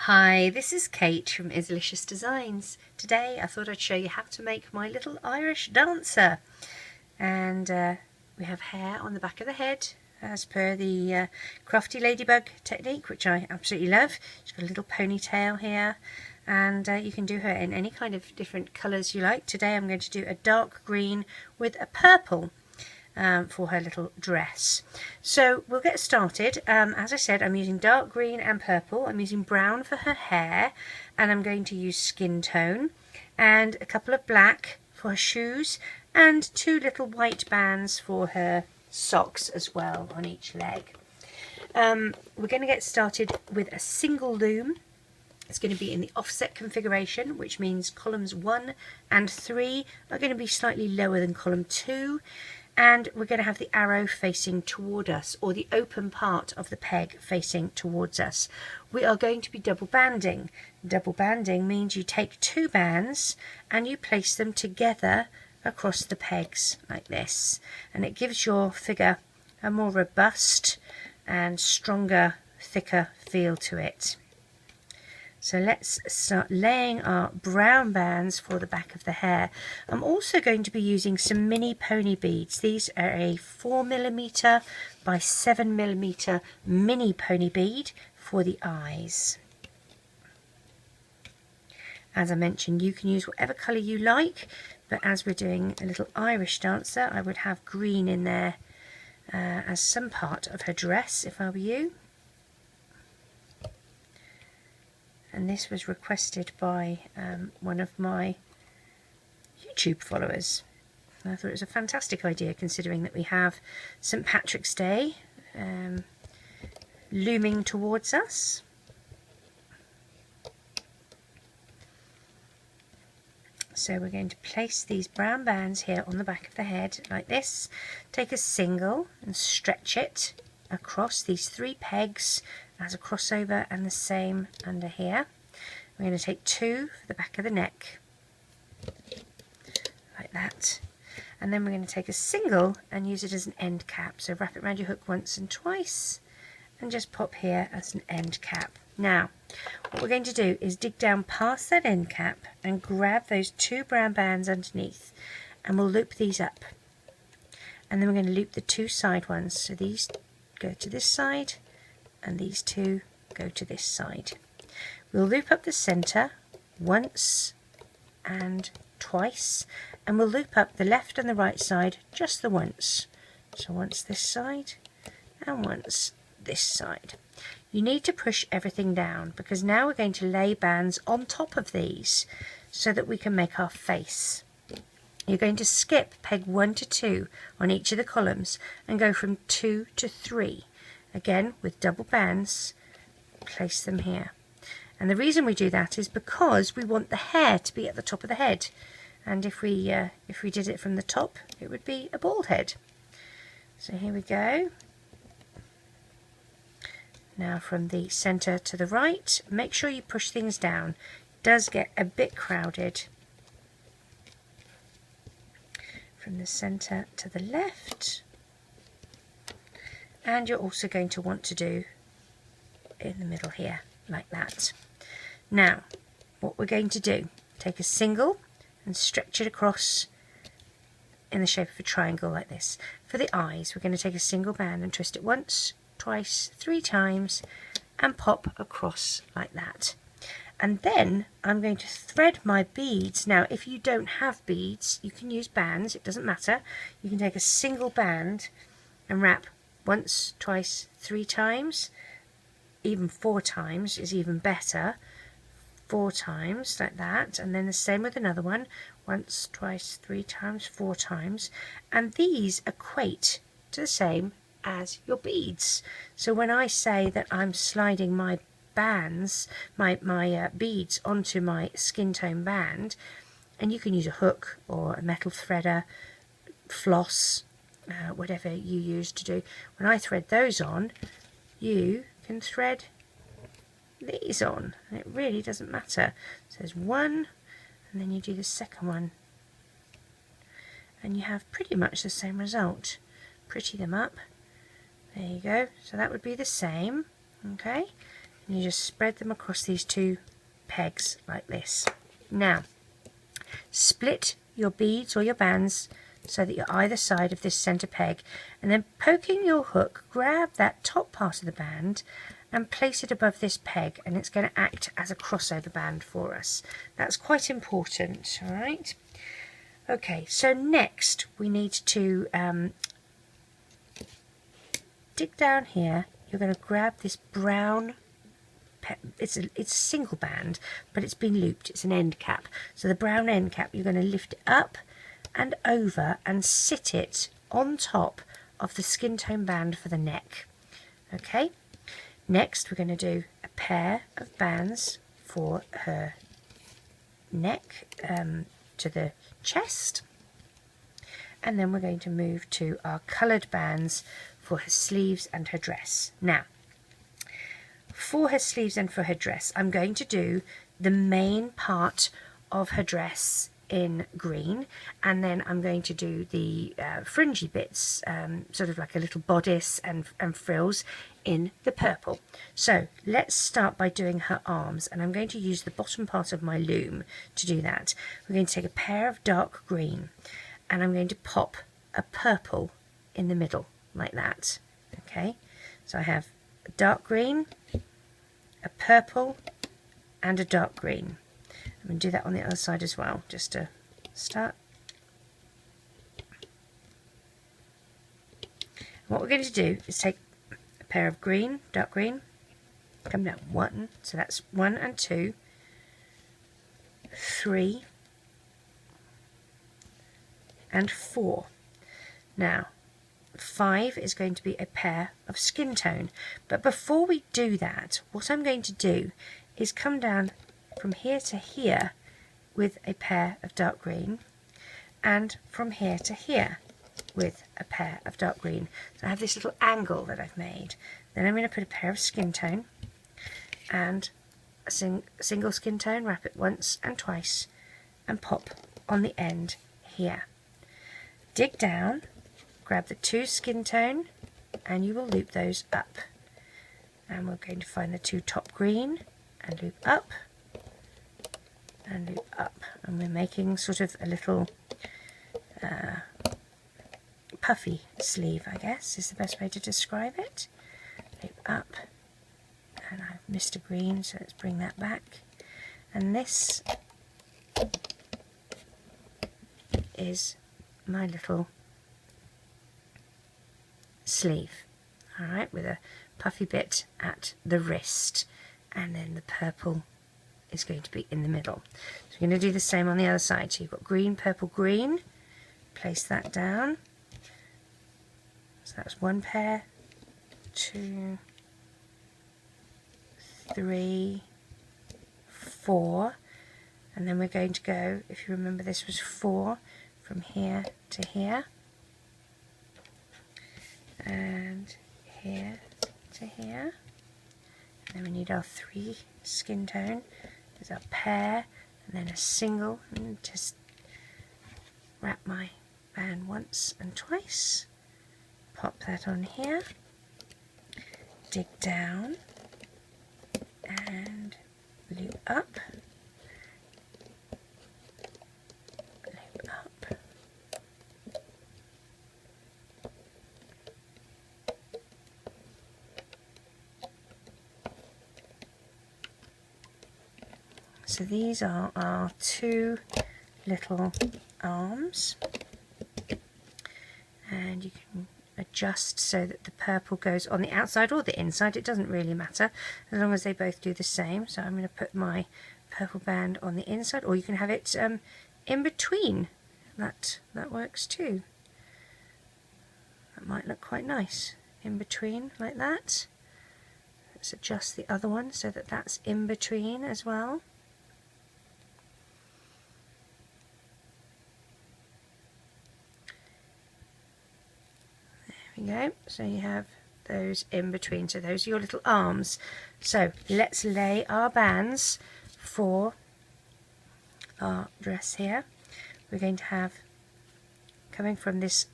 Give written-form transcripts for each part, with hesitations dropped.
Hi, this is Kate from Izzalicious Designs. Today I thought I'd show you how to make my little Irish dancer. And we have hair on the back of the head as per the crafty ladybug technique, which I absolutely love. She's got a little ponytail here, and you can do her in any kind of different colours you like. Today I'm going to do a dark green with a purple for her little dress. So we'll get started. As I said, I'm using dark green and purple. I'm using brown for her hair, and I'm going to use skin tone and a couple of black for her shoes and two little white bands for her socks as well on each leg. We're going to get started with a single loom. It's going to be in the offset configuration, which means columns 1 and 3 are going to be slightly lower than column 2. And we're going to have the arrow facing toward us, or the open part of the peg facing towards us. We are going to be double banding. Double banding means you take two bands and you place them together across the pegs like this. And it gives your figure a more robust and stronger, thicker feel to it. So let's start laying our brown bands for the back of the hair. I'm also going to be using some mini pony beads. These are a 4mm by 7mm mini pony bead for the eyes. As I mentioned, you can use whatever colour you like, but as we're doing a little Irish dancer, I would have green in there as some part of her dress if I were you. And this was requested by one of my YouTube followers. I thought it was a fantastic idea, considering that we have St. Patrick's Day looming towards us. So we're going to place these brown bands here on the back of the head like this. Take a single and stretch it across these three pegs as a crossover, and the same under here. We're going to take two for the back of the neck like that, and then we're going to take a single and use it as an end cap. So wrap it around your hook once and twice and just pop here as an end cap. Now what we're going to do is dig down past that end cap and grab those two brown bands underneath, and we'll loop these up, and then we're going to loop the two side ones. So these go to this side and these two go to this side. We'll loop up the centre once and twice, and we'll loop up the left and the right side just the once. So once this side and once this side. You need to push everything down, because now we're going to lay bands on top of these so that we can make our face. You're going to skip peg 1 to 2 on each of the columns and go from 2 to 3. Again with double bands, place them here. And the reason we do that is because we want the hair to be at the top of the head, and if we did it from the top, it would be a bald head. So here we go. Now from the centre to the right, make sure you push things down. It does get a bit crowded. From the centre to the left. And you're also going to want to do in the middle here, like that. Now, what we're going to do, take a single and stretch it across in the shape of a triangle like this. For the eyes, we're going to take a single band and twist it once, twice, 3 times, and pop across like that. And then I'm going to thread my beads. Now, if you don't have beads, you can use bands, it doesn't matter. You can take a single band and wrap once, twice, 3 times, even 4 times is even better. 4 times like that, and then the same with another one, once, twice, 3 times, 4 times, and these equate to the same as your beads. So when I say that I'm sliding my bands, my beads onto my skin tone band, and you can use a hook or a metal threader, floss, whatever you use to do. When I thread those on, you can thread these on, and it really doesn't matter. So there's one, and then you do the second one, and you have pretty much the same result. Pretty them up. There you go. So that would be the same. Okay. and you just spread them across these two pegs like this. Now split your beads or your bands so that you're either side of this center peg, and then poking your hook, grab that top part of the band and place it above this peg, and it's going to act as a crossover band for us. That's quite important. All right. Okay, so next we need to dig down here. You're going to grab this brown, it's a single band, but it's been looped, it's an end cap. So the brown end cap, you're going to lift it up and over and sit it on top of the skin tone band for the neck. Okay, next we're going to do a pair of bands for her neck to the chest, and then we're going to move to our coloured bands for her sleeves and her dress. Now for her sleeves and for her dress, I'm going to do the main part of her dress in green, and then I'm going to do the fringy bits, sort of like a little bodice and frills in the purple. So let's start by doing her arms, and I'm going to use the bottom part of my loom to do that. We're going to take a pair of dark green, and I'm going to pop a purple in the middle like that. Okay, so I have a dark green, a purple and a dark green. I'm going to do that on the other side as well, just to start. What we're going to do is take a pair of green, dark green, come down one, so that's 1 and 2, 3 and 4. Now 5 is going to be a pair of skin tone, but before we do that, what I'm going to do is come down from here to here with a pair of dark green, and from here to here with a pair of dark green. So I have this little angle that I've made. Then I'm going to put a pair of skin tone and a single skin tone, wrap it once and twice and pop on the end here. Dig down, grab the 2 skin tone and you will loop those up, and we're going to find the 2 top green and loop up and loop up, and we're making sort of a little puffy sleeve, I guess is the best way to describe it. Loop up, and I've missed a green, so let's bring that back, and this is my little sleeve, alright, with a puffy bit at the wrist, and then the purple is going to be in the middle. So we're going to do the same on the other side. So you've got green, purple, green, place that down. So that's 1 pair, 2, 3, 4, and then we're going to go, if you remember this was 4, from here to here, and here to here, and then we need our 3 skin tone. There's a pair and then a single, and just wrap my band once and twice, pop that on here, dig down and loop up, loop up, so these are our 2 little arms, and you can adjust so that the purple goes on the outside or the inside, it doesn't really matter as long as they both do the same. So I'm going to put my purple band on the inside, or you can have it in between. That works too. That might look quite nice in between like that. Let's adjust the other one so that that's in between as well. Go. So you have those in between, so those are your little arms. So let's lay our bands for our dress here. We're going to have, coming from this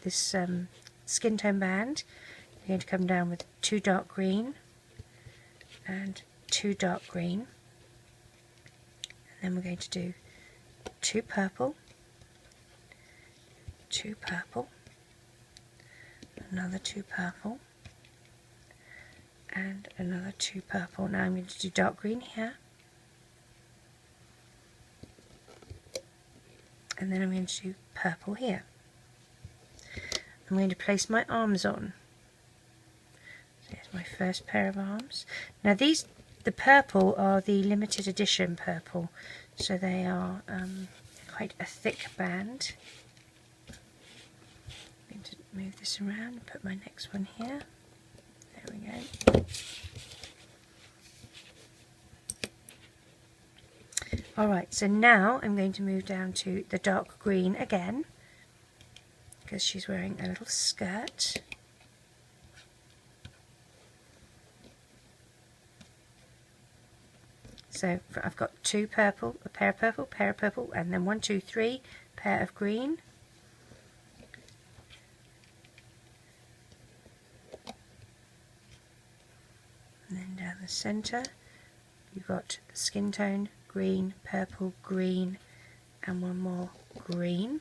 skin tone band, you're going to come down with 2 dark green and 2 dark green, and then we're going to do 2 purple, 2 purple, another 2 purple, and another 2 purple. Now I'm going to do dark green here, and then I'm going to do purple here. I'm going to place my arms on. There's my first pair of arms. Now the purple are the limited edition purple, so they are quite a thick band. I'm going to move this around and put my next one here. There we go. Alright, so now I'm going to move down to the dark green again, because she's wearing a little skirt. So I've got 2 purple, a pair of purple, and then 1, 2, 3 pair of green. And then down the centre you've got the skin tone, green, purple, green, and 1 more green.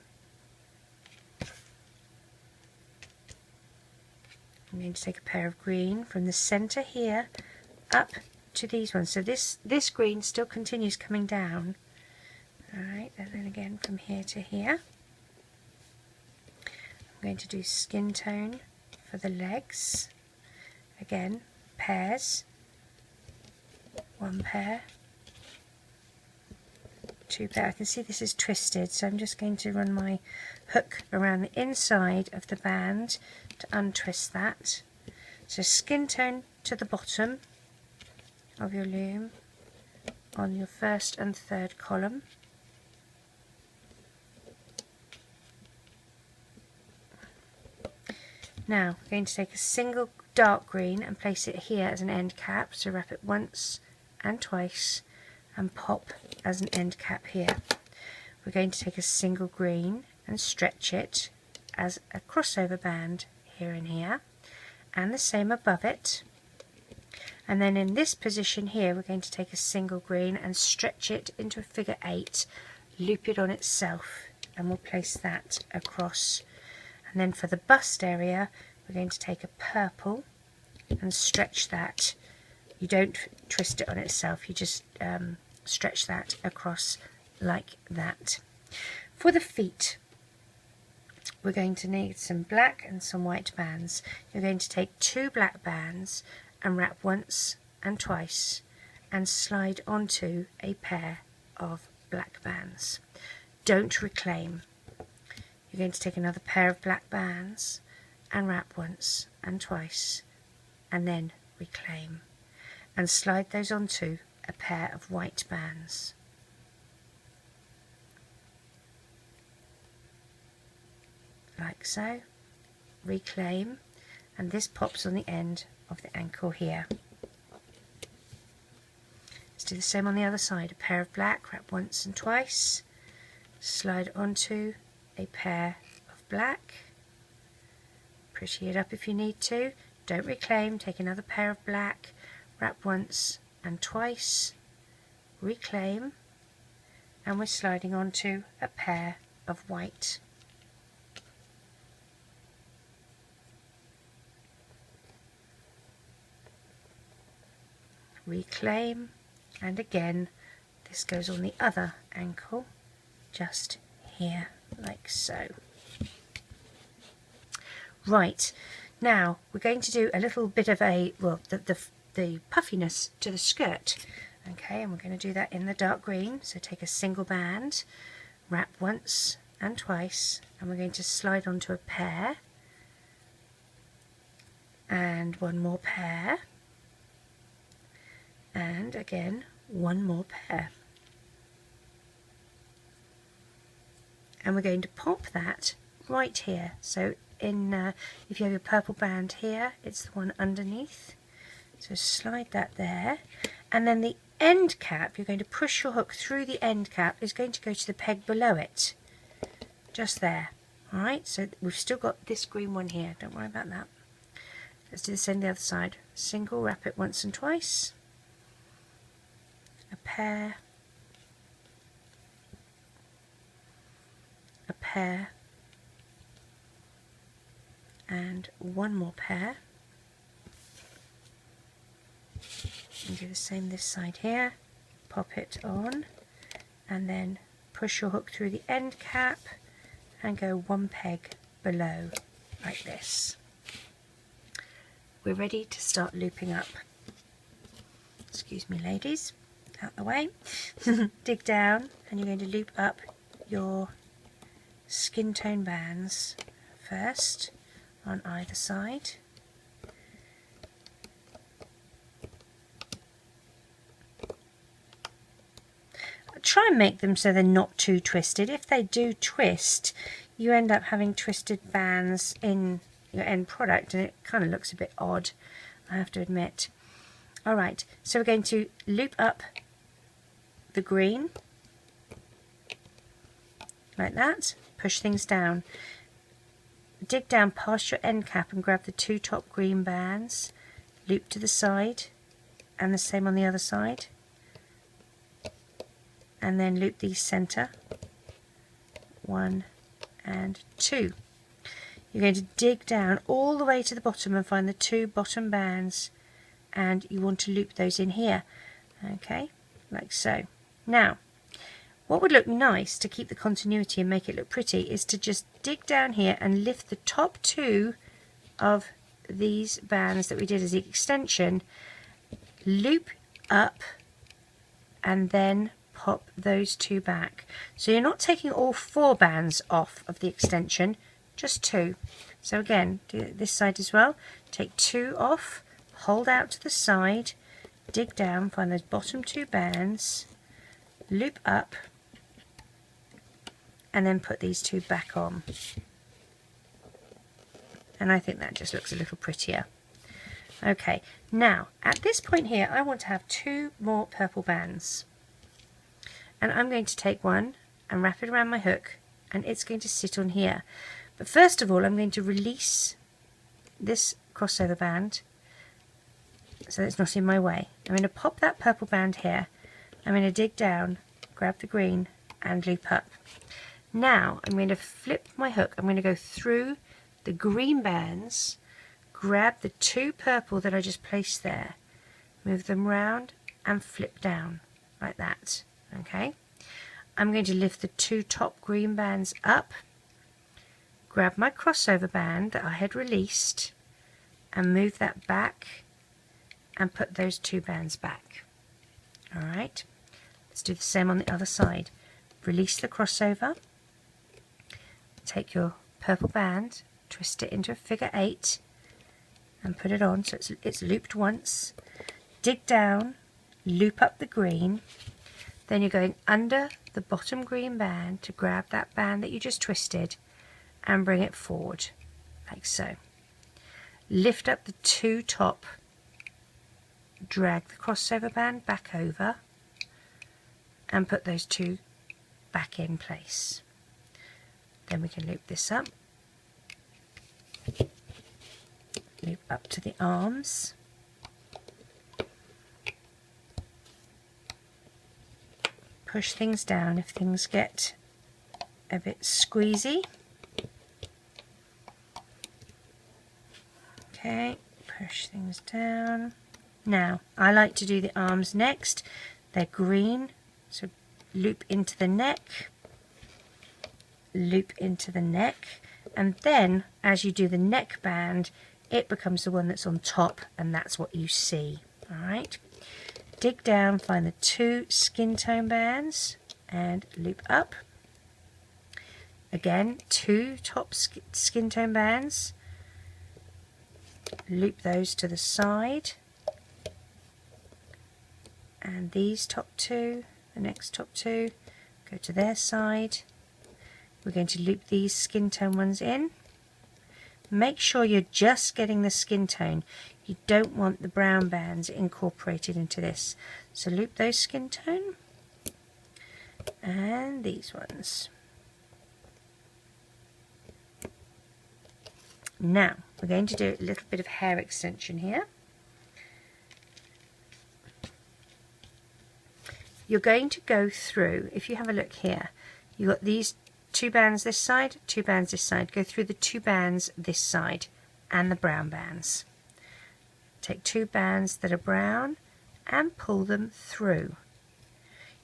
I'm going to take a pair of green from the centre here up to these ones. So this green still continues coming down. Alright, and then again from here to here. I'm going to do skin tone for the legs. Again, pairs. 1 pair, 2 pair. I can see this is twisted, so I'm just going to run my hook around the inside of the band to untwist that. So skin tone to the bottom of your loom on your first and third column. Now we're going to take a single dark green and place it here as an end cap, so wrap it once and twice and pop as an end cap here. We're going to take a single green and stretch it as a crossover band here and here, and the same above it. And then in this position here we're going to take a single green and stretch it into a figure 8, loop it on itself, and we'll place that across. And then for the bust area we're going to take a purple and stretch that. You don't twist it on itself, you just stretch that across like that. For the feet we're going to need some black and some white bands. You're going to take 2 black bands and wrap once and twice and slide onto a pair of black bands. Don't reclaim. You're going to take another pair of black bands and wrap once and twice and then reclaim and slide those onto a pair of white bands. Like so. Reclaim, and this pops on the end of the ankle here. Let's do the same on the other side. A pair of black, wrap once and twice, slide onto a pair of black, pretty it up if you need to, don't reclaim, take another pair of black, wrap once and twice, reclaim, and we're sliding onto a pair of white. Reclaim, and again this goes on the other ankle, just here like so. Right, now we're going to do a little bit of a, well, the puffiness to the skirt. Okay, and we're going to do that in the dark green. So take a single band, wrap once and twice, and we're going to slide onto a pair and 1 more pair, and again 1 more pair, and we're going to pop that right here. So in if you have your purple band here, it's the one underneath, so slide that there, and then the end cap, you're going to push your hook through the end cap, is going to go to the peg below it, just there. Alright, so we've still got this green one here, don't worry about that. Let's do the same the other side. Single, wrap it once and twice, a pair, a pair, and one more pair, and do the same this side here. Pop it on and then push your hook through the end cap and go one peg below like this. We're ready to start looping up. Excuse me ladies, out the way. Dig down and you're going to loop up your skin tone bands first on either side. Try and make them so they're not too twisted. If they do twist, you end up having twisted bands in your end product and it kind of looks a bit odd, I have to admit. Alright, so we're going to loop up the green like that, push things down, dig down past your end cap and grab the two top green bands, loop to the side and the same on the other side, and then loop these center, 1 and 2. You're going to dig down all the way to the bottom and find the two bottom bands, and you want to loop those in here, okay, like so. Now what would look nice to keep the continuity and make it look pretty is to just dig down here and lift the top two of these bands that we did as the extension, loop up and then pop those two back. So you're not taking all 4 bands off of the extension, just 2. So again, do it this side as well. Take 2 off, hold out to the side, dig down, find those bottom 2 bands, loop up, and then put these 2 back on. And I think that just looks a little prettier. Okay, now at this point here I want to have 2 more purple bands. And I'm going to take one and wrap it around my hook and it's going to sit on here. But first of all I'm going to release this crossover band so that it's not in my way. I'm going to pop that purple band here, I'm going to dig down, grab the green and loop up. Now I'm going to flip my hook, I'm going to go through the green bands, grab the 2 purple that I just placed there, move them round and flip down like that. Okay, I'm going to lift the 2 top green bands up, grab my crossover band that I had released and move that back and put those 2 bands back. Alright, let's do the same on the other side. Release the crossover, take your purple band, twist it into a figure 8 and put it on so it's looped once, dig down, loop up the green. Then you're going under the bottom green band to grab that band that you just twisted and bring it forward like so. Lift up the 2 top, drag the crossover band back over and put those 2 back in place. Then we can loop this up, loop up to the arms, push things down if things get a bit squeezy. Okay, push things down. Now I like to do the arms next. They're green, so loop into the neck, loop into the neck, and then as you do the neck band it becomes the one that's on top and that's what you see. Alright, dig down, find the 2 skin tone bands and loop up. Again, 2 top skin tone bands, loop those to the side, and these top 2, the next top 2, go to their side. We're going to loop these skin tone ones in. Make sure you're just getting the skin tone. You don't want the brown bands incorporated into this. So loop those skin tone and these ones. Now we're going to do a little bit of hair extension here. you're going to go through, if you have a look here, you've got these 2 bands this side, 2 bands this side. Go through the 2 bands this side and the brown bands. Take 2 bands that are brown and pull them through.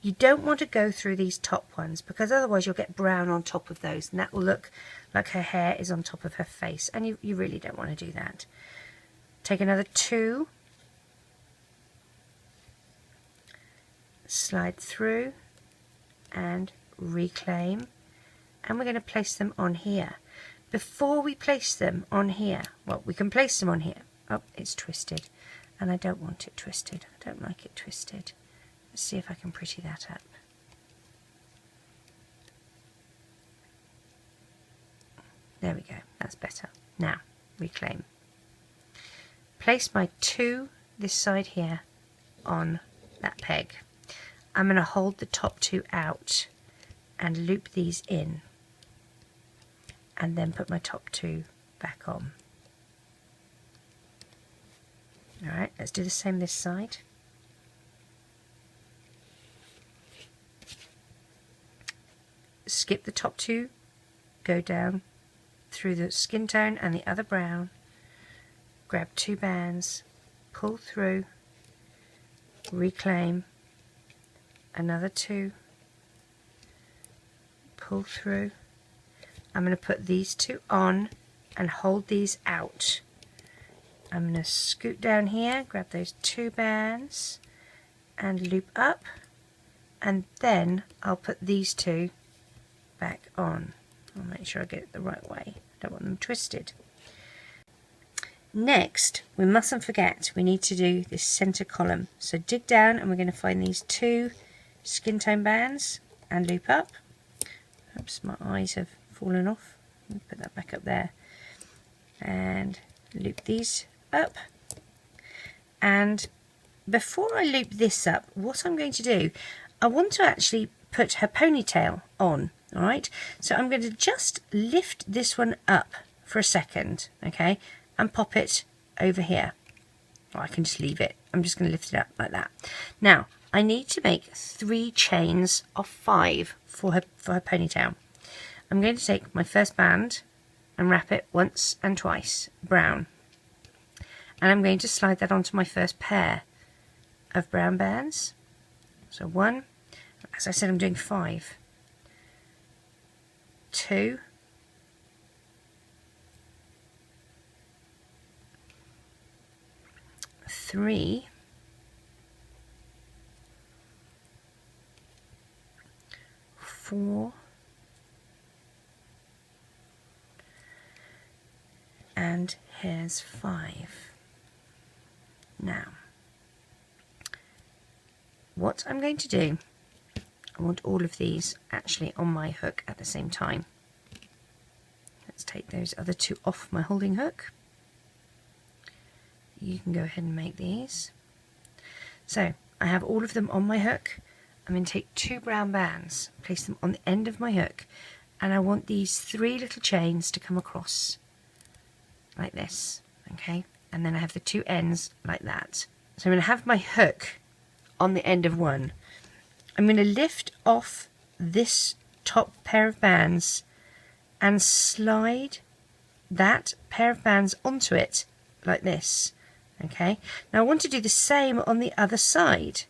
You don't want to go through these top ones because otherwise you'll get brown on top of those and that will look like her hair is on top of her face, and you really don't want to do that. Take another 2, slide through and reclaim, and we're going to place them on here. Before we place them on here, well, we can place them on here. Oh, it's twisted and I don't want it twisted. I don't like it twisted. Let's see if I can pretty that up. There we go, that's better. Now, reclaim. Place my 2 this side here on that peg. I'm going to hold the top 2 out and loop these in, and then put my top 2 back on. Alright, let's do the same this side. Skip the top 2, go down through the skin tone and the other brown, grab 2 bands, pull through, reclaim, another 2, pull through. I'm going to put these 2 on and hold these out. I'm going to scoot down here, grab those 2 bands and loop up, and then I'll put these 2 back on. I'll make sure I get it the right way. I don't want them twisted. Next, we mustn't forget we need to do this center column. So dig down and we're going to find these 2 skin tone bands and loop up. Oops, my eyes have fallen off. Let me put that back up there. And loop these up. And before I loop this up, what I'm going to do, I want to actually put her ponytail on. Alright, so I'm going to just lift this one up for a second, okay, and pop it over here. Or I can just leave it. I'm just going to lift it up like that. Now, I need to make 3 chains of 5 for her ponytail. I'm going to take my first band and wrap it once and twice, brown. And I'm going to slide that onto my first pair of brown bands. So 1, as I said, I'm doing 5. 2, 3, 4, and here's 5. Now, what I'm going to do, I want all of these actually on my hook at the same time. Let's take those other 2 off my holding hook. You can go ahead and make these. So I have all of them on my hook. I'm going to take 2 brown bands, place them on the end of my hook, and I want these 3 little chains to come across like this, okay? And then I have the 2 ends like that. So I'm going to have my hook on the end of one. I'm going to lift off this top pair of bands and slide that pair of bands onto it like this. Okay, now I want to do the same on the other side.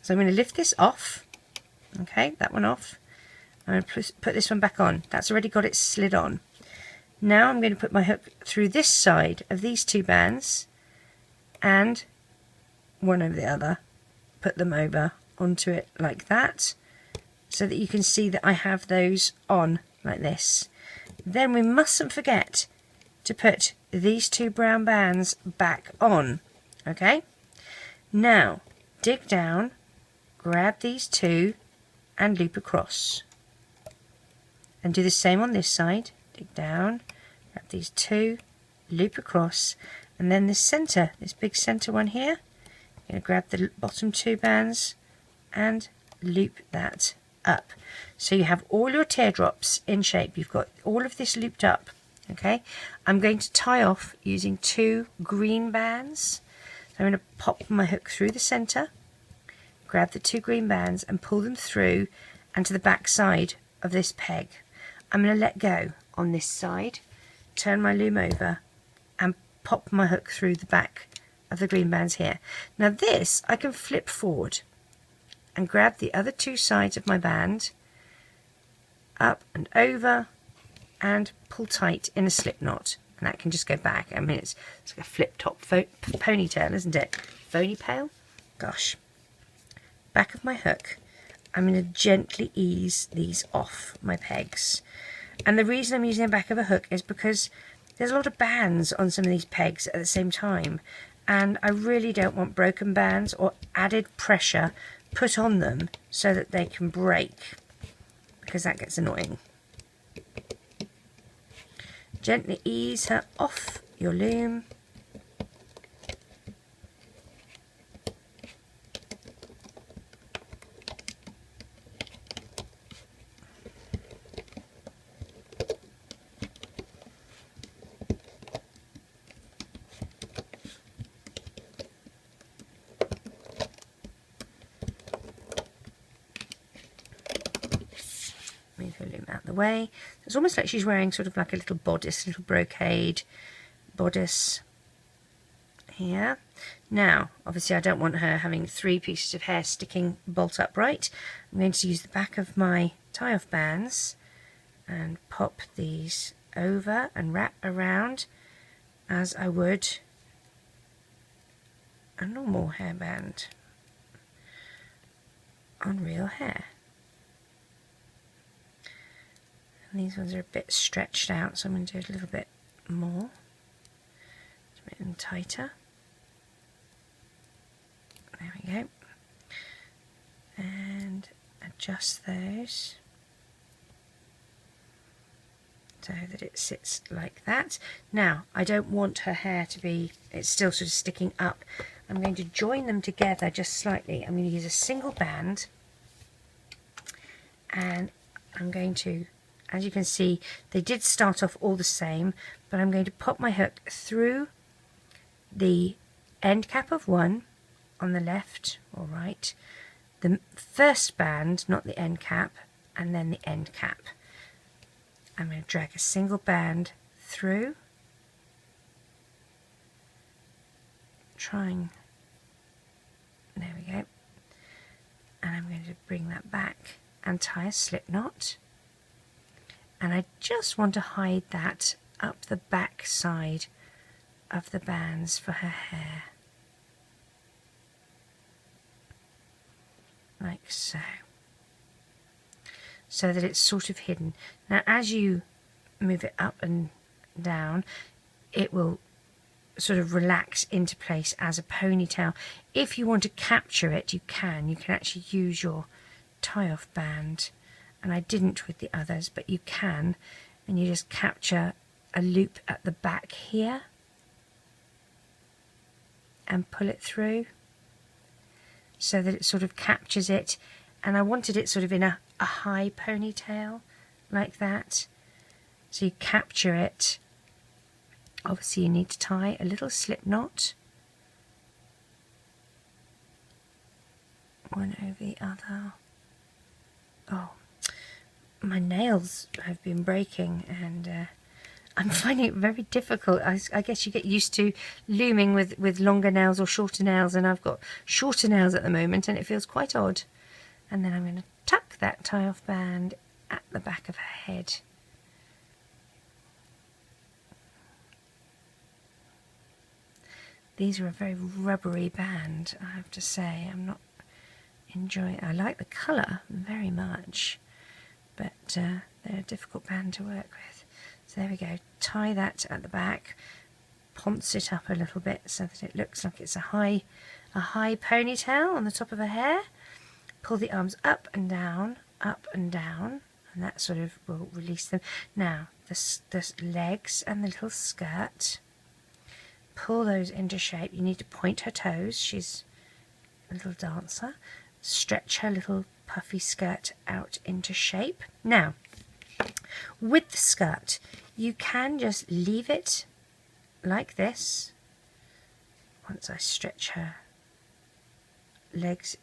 So I'm going to lift this off. Okay, that one off. I'm going to put this one back on. That's already got it slid on. Now I'm going to put my hook through this side of these 2 bands and one over the other, put them over onto it like that, so that you can see that I have those on like this. Then we mustn't forget to put these 2 brown bands back on. Okay, now dig down, grab these 2 and loop across, and do the same on this side. Dig down, grab these 2, loop across, and then this center, this big center one here, I'm going to grab the bottom 2 bands and loop that up. So you have all your teardrops in shape. You've got all of this looped up. Okay, I'm going to tie off using 2 green bands. So I'm going to pop my hook through the centre, grab the 2 green bands and pull them through and to the back side of this peg. I'm going to let go on this side, turn my loom over and pop my hook through the back of the green bands here. Now this I can flip forward and grab the other 2 sides of my band up and over and pull tight in a slip knot, and that can just go back. I mean, it's like a flip top ponytail, isn't it? Ponytail? Gosh. Back of my hook, I'm going to gently ease these off my pegs. And the reason I'm using the back of a hook is because there's a lot of bands on some of these pegs at the same time, and I really don't want broken bands or added pressure put on them so that they can break, because that gets annoying. Gently ease her off your loom. Move her loom out the way. It's almost like she's wearing sort of like a little bodice, a little brocade bodice here. Now, obviously I don't want her having 3 pieces of hair sticking bolt upright. I'm going to use the back of my tie-off bands and pop these over and wrap around as I would a normal hairband on real hair. And these ones are a bit stretched out, so I'm going to do it a little bit more to make them tighter. There we go. And adjust those so that it sits like that. Now, I don't want her hair to be, it's still sort of sticking up. I'm going to join them together just slightly. I'm going to use a single band, and I'm going to, as you can see, they did start off all the same, but I'm going to pop my hook through the end cap of one on the left or right, the first band, not the end cap, and then the end cap. I'm going to drag a single band through, there we go, and I'm going to bring that back and tie a slip knot. And I just want to hide that up the back side of the bands for her hair, like so, so that it's sort of hidden. Now as you move it up and down, it will sort of relax into place as a ponytail. If you want to capture it, you can actually use your tie-off band, and I didn't with the others, but you can, and you just capture a loop at the back here and pull it through so that it sort of captures it. And I wanted it sort of in a high ponytail like that, so you capture it. Obviously you need to tie a little slip knot, one over the other. Oh, my nails have been breaking, and I'm finding it very difficult. I guess you get used to looming with longer nails or shorter nails, and I've got shorter nails at the moment and it feels quite odd. And then I'm going to tuck that tie-off band at the back of her head. These are a very rubbery band, I have to say. I'm not enjoying. I like the colour very much, but they're a difficult band to work with. So there we go. Tie that at the back, ponce it up a little bit so that it looks like it's a high ponytail on the top of her hair. Pull the arms up and down, and that sort of will release them. Now the legs and the little skirt, pull those into shape. You need to point her toes. She's a little dancer. Stretch her little puffy skirt out into shape. Now, with the skirt, you can just leave it like this once I stretch her legs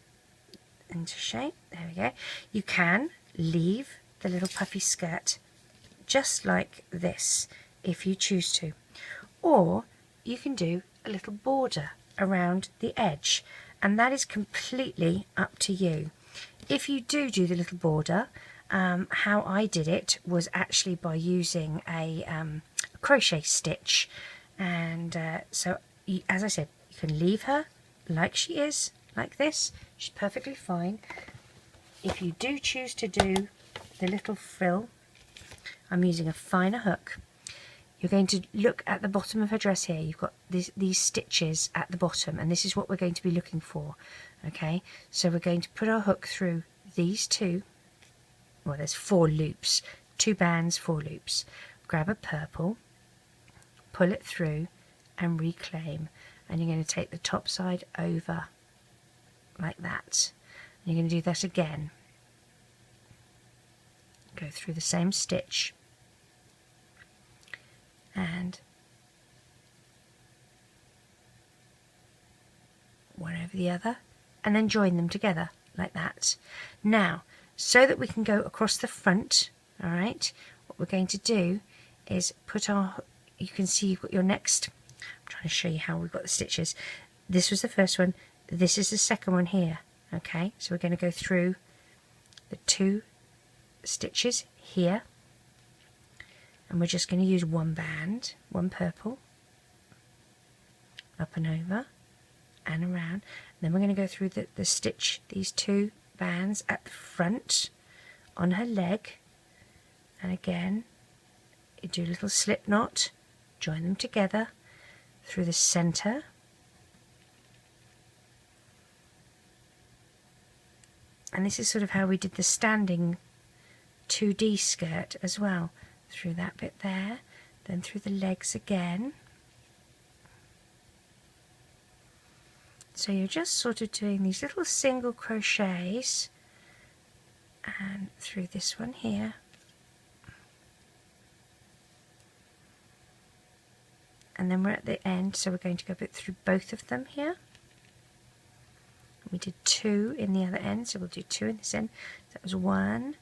into shape. There we go. You can leave the little puffy skirt just like this if you choose to, or you can do a little border around the edge, and that is completely up to you. If you do the little border, how I did it was actually by using a crochet stitch, and so as I said, you can leave her like she is, like this. She's perfectly fine. If you do choose to do the little frill, I'm using a finer hook. You're going to look at the bottom of her dress here. You've got these stitches at the bottom, and this is what we're going to be looking for. Okay, so we're going to put our hook through these two, well, there's 4 loops, 2 bands, 4 loops. Grab a purple, pull it through and reclaim, and you're going to take the top side over like that. And you're going to do that again. Go through the same stitch and one over the other, and then join them together like that. Now, so that we can go across the front, all right, what we're going to do is put our, you can see you've got your next, I'm trying to show you how we've got the stitches. This was the first one, this is the second one here. Okay, so we're going to go through the 2 stitches here, and we're just going to use 1 band, 1 purple, up and over and around, and then we're going to go through the stitch, these 2 bands at the front on her leg, and again you do a little slip knot, join them together through the center, and this is sort of how we did the standing 2D skirt as well, through that bit there, then through the legs again. So you're just sort of doing these little single crochets, and through this one here, and then we're at the end, so we're going to go through both of them here. We did 2 in the other end, so we'll do 2 in this end. So that was 1,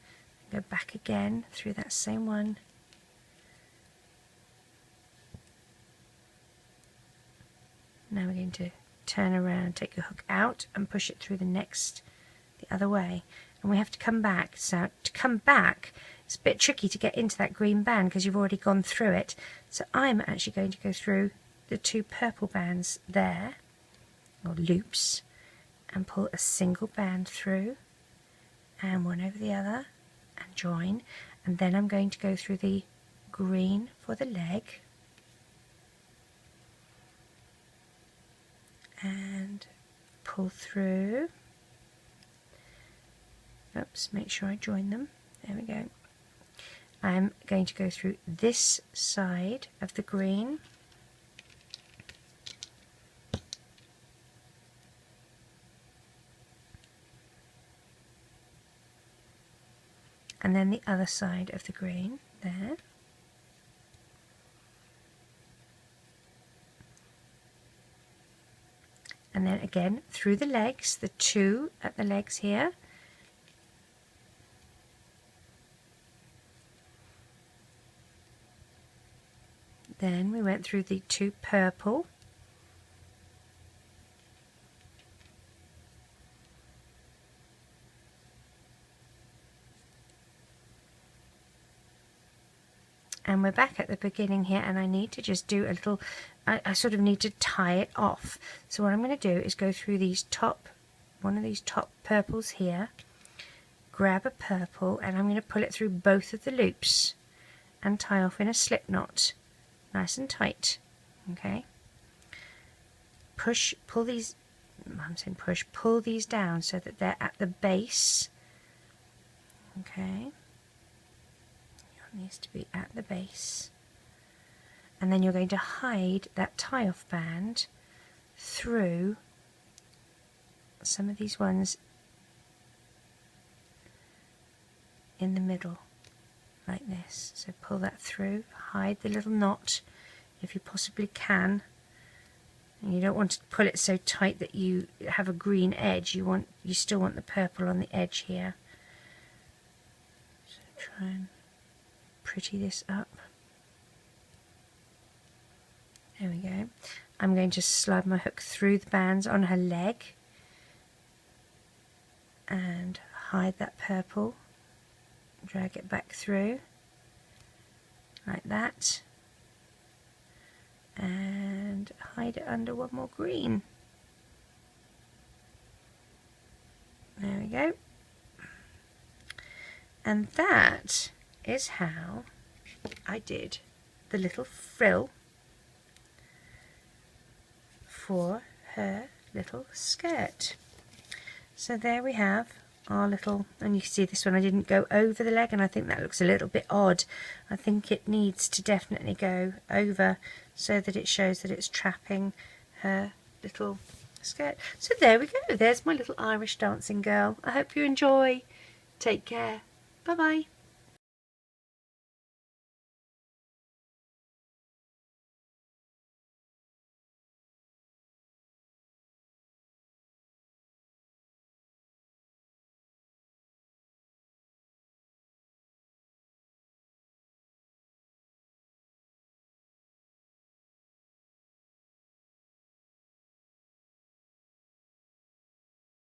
go back again through that same one, now we're going to turn around, take your hook out and push it through the other way, and we have to come back. So to come back, it's a bit tricky to get into that green band because you've already gone through it. So I'm actually going to go through the 2 purple bands there, or loops, and pull a single band through and 1 over the other and join, and then I'm going to go through the green for the leg and pull through. Oops, make sure I join them. There we go. I'm going to go through this side of the green, and then the other side of the green there. And then again through the legs, the 2 at the legs here. Then we went through the 2 purple. And we're back at the beginning here, and I need to just do a little, I sort of need to tie it off. So what I'm going to do is go through these one of these top purples here, grab a purple, and I'm going to pull it through both of the loops and tie off in a slip knot, nice and tight. Okay, pull these, I'm saying pull these down so that they're at the base. Okay, needs to be at the base, and then you're going to hide that tie-off band through some of these ones in the middle like this. So pull that through, hide the little knot if you possibly can, And you don't want to pull it so tight that you have a green edge. You still want the purple on the edge here. So try and pretty this up. There we go. I'm going to slide my hook through the bands on her leg and hide that purple. Drag it back through like that and hide it under one more green. There we go. And that is how I did the little frill for her little skirt. So there we have our little, and you can see this one I didn't go over the leg, and I think that looks a little bit odd. I think it needs to definitely go over so that it shows that it's trapping her little skirt. So there we go, there's my little Irish dancing girl. I hope you enjoy. Take care. Bye bye.